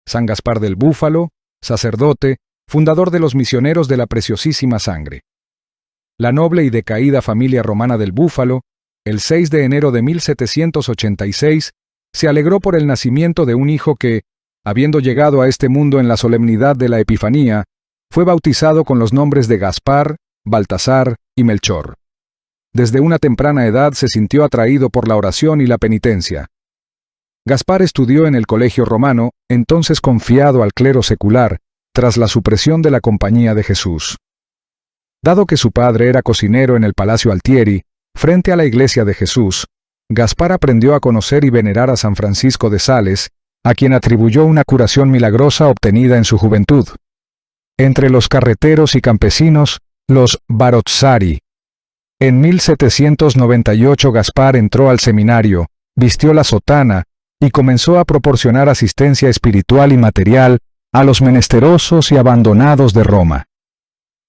San Gaspar del Búfalo, sacerdote, fundador de los misioneros de la Preciosísima Sangre. La noble y decaída familia romana del Búfalo, el 6 de enero de 1786, se alegró por el nacimiento de un hijo que, habiendo llegado a este mundo en la solemnidad de la Epifanía, fue bautizado con los nombres de Gaspar, Baltasar y Melchor. Desde una temprana edad se sintió atraído por la oración y la penitencia. Gaspar estudió en el Colegio Romano, entonces confiado al clero secular, tras la supresión de la Compañía de Jesús. Dado que su padre era cocinero en el Palacio Altieri, frente a la Iglesia de Jesús, Gaspar aprendió a conocer y venerar a San Francisco de Sales, a quien atribuyó una curación milagrosa obtenida en su juventud. Entre los carreteros y campesinos, los barozzari. En 1798 Gaspar entró al seminario, vistió la sotana y comenzó a proporcionar asistencia espiritual y material a los menesterosos y abandonados de Roma.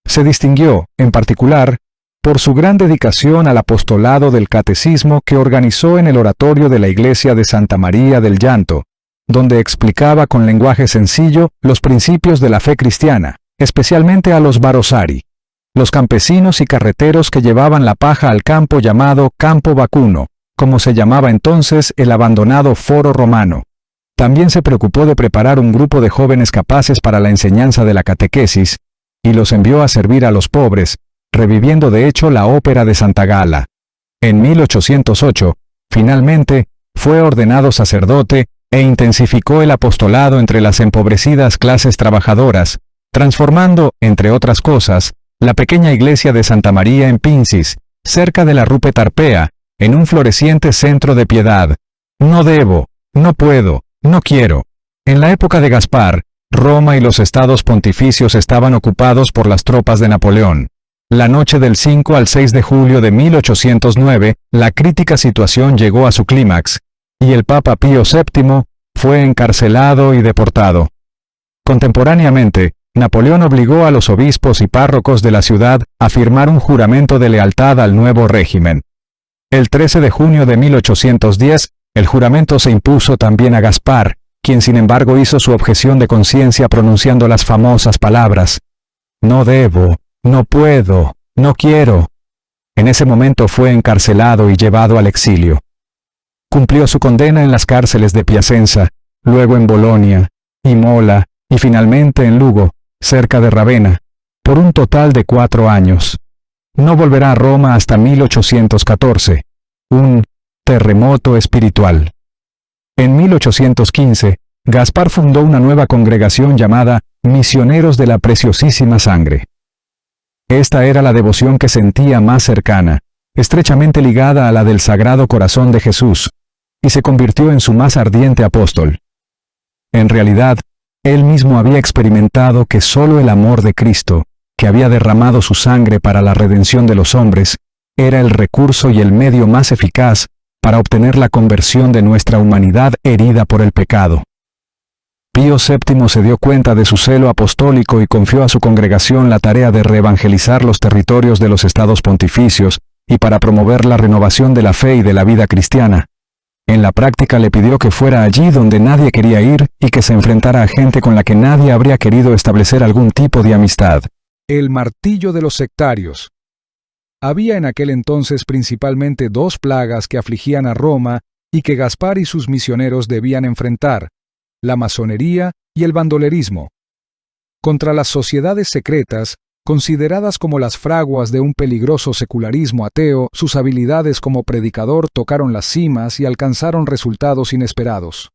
Se distinguió, en particular, por su gran dedicación al apostolado del catecismo que organizó en el oratorio de la iglesia de Santa María del Llanto, donde explicaba con lenguaje sencillo los principios de la fe cristiana, especialmente a los barozzari, los campesinos y carreteros que llevaban la paja al campo llamado Campo Vacuno, como se llamaba entonces el abandonado Foro Romano. También se preocupó de preparar un grupo de jóvenes capaces para la enseñanza de la catequesis, y los envió a servir a los pobres, reviviendo de hecho la ópera de Santa Gala. En 1808, finalmente, fue ordenado sacerdote e intensificó el apostolado entre las empobrecidas clases trabajadoras, transformando, entre otras cosas, la pequeña iglesia de Santa María en Pincis, cerca de la Rupe Tarpea, en un floreciente centro de piedad. No debo, no puedo, no quiero. En la época de Gaspar, Roma y los estados pontificios estaban ocupados por las tropas de Napoleón. La noche del 5 al 6 de julio de 1809, la crítica situación llegó a su clímax, y el Papa Pío VII fue encarcelado y deportado. Contemporáneamente, Napoleón obligó a los obispos y párrocos de la ciudad a firmar un juramento de lealtad al nuevo régimen. El 13 de junio de 1810, el juramento se impuso también a Gaspar, quien sin embargo hizo su objeción de conciencia pronunciando las famosas palabras: «No debo, no puedo, no quiero». En ese momento fue encarcelado y llevado al exilio. Cumplió su condena en las cárceles de Piacenza, luego en Bolonia, Imola y finalmente en Lugo, cerca de Ravenna, por un total de 4 años. No volverá a Roma hasta 1814, un terremoto espiritual. En 1815, Gaspar fundó una nueva congregación llamada Misioneros de la Preciosísima Sangre. Esta era la devoción que sentía más cercana, estrechamente ligada a la del Sagrado Corazón de Jesús, y se convirtió en su más ardiente apóstol. En realidad, él mismo había experimentado que solo el amor de Cristo, que había derramado su sangre para la redención de los hombres, era el recurso y el medio más eficaz para obtener la conversión de nuestra humanidad herida por el pecado. Pío VII se dio cuenta de su celo apostólico y confió a su congregación la tarea de reevangelizar los territorios de los estados pontificios y para promover la renovación de la fe y de la vida cristiana. En la práctica le pidió que fuera allí donde nadie quería ir y que se enfrentara a gente con la que nadie habría querido establecer algún tipo de amistad. El martillo de los sectarios. Había en aquel entonces principalmente 2 plagas que afligían a Roma y que Gaspar y sus misioneros debían enfrentar: la masonería y el bandolerismo. Contra las sociedades secretas, consideradas como las fraguas de un peligroso secularismo ateo, sus habilidades como predicador tocaron las cimas y alcanzaron resultados inesperados.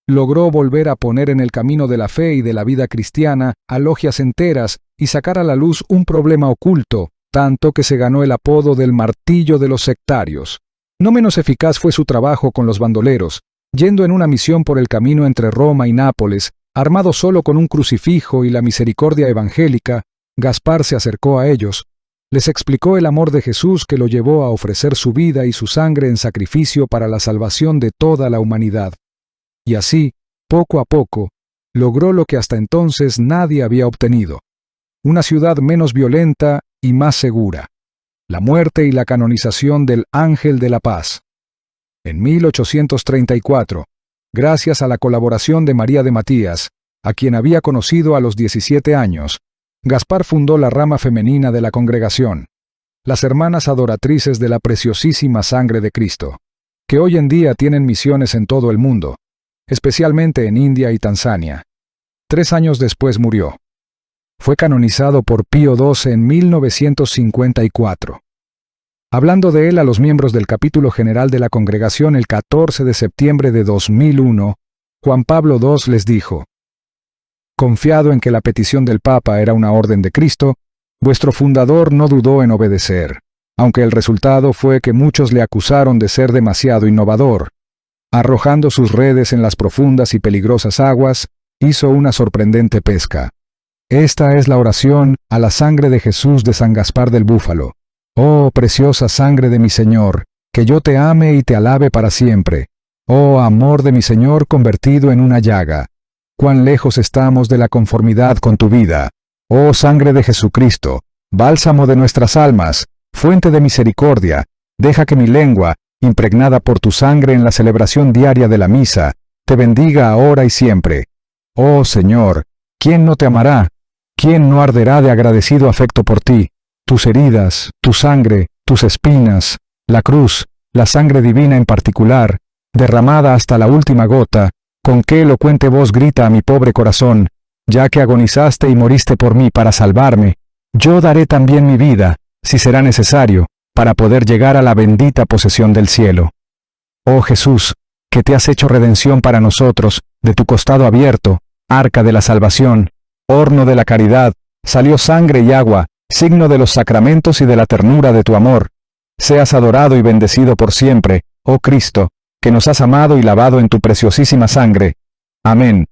Logró volver a poner en el camino de la fe y de la vida cristiana a logias enteras y sacar a la luz un problema oculto, tanto que se ganó el apodo del martillo de los sectarios. No menos eficaz fue su trabajo con los bandoleros, yendo en una misión por el camino entre Roma y Nápoles, armado solo con un crucifijo y la misericordia evangélica. Gaspar se acercó a ellos, les explicó el amor de Jesús que lo llevó a ofrecer su vida y su sangre en sacrificio para la salvación de toda la humanidad. Y así, poco a poco, logró lo que hasta entonces nadie había obtenido: una ciudad menos violenta y más segura, la muerte y la canonización del Ángel de la Paz. En 1834, gracias a la colaboración de María de Matías, a quien había conocido a los 17 años, Gaspar fundó la rama femenina de la congregación, las Hermanas Adoratrices de la Preciosísima Sangre de Cristo, que hoy en día tienen misiones en todo el mundo, especialmente en India y Tanzania. 3 años después murió. Fue canonizado por Pío XII en 1954. Hablando de él a los miembros del capítulo general de la congregación el 14 de septiembre de 2001, Juan Pablo II les dijo: «Confiado en que la petición del Papa era una orden de Cristo, vuestro fundador no dudó en obedecer, aunque el resultado fue que muchos le acusaron de ser demasiado innovador. Arrojando sus redes en las profundas y peligrosas aguas, hizo una sorprendente pesca. Esta es la oración a la sangre de Jesús de San Gaspar del Búfalo. Oh, preciosa sangre de mi Señor, que yo te ame y te alabe para siempre. Oh, amor de mi Señor convertido en una llaga. Cuán lejos estamos de la conformidad con tu vida. Oh, sangre de Jesucristo, bálsamo de nuestras almas, fuente de misericordia, deja que mi lengua, impregnada por tu sangre en la celebración diaria de la misa, te bendiga ahora y siempre. Oh, Señor, ¿quién no te amará? ¿Quién no arderá de agradecido afecto por ti? Tus heridas, tu sangre, tus espinas, la cruz, la sangre divina en particular, derramada hasta la última gota, con qué elocuente voz grita a mi pobre corazón, ya que agonizaste y moriste por mí para salvarme, yo daré también mi vida, si será necesario, para poder llegar a la bendita posesión del cielo. Oh Jesús, que te has hecho redención para nosotros, de tu costado abierto, arca de la salvación, horno de la caridad, salió sangre y agua, signo de los sacramentos y de la ternura de tu amor. Seas adorado y bendecido por siempre, oh Cristo, que nos has amado y lavado en tu preciosísima sangre. Amén.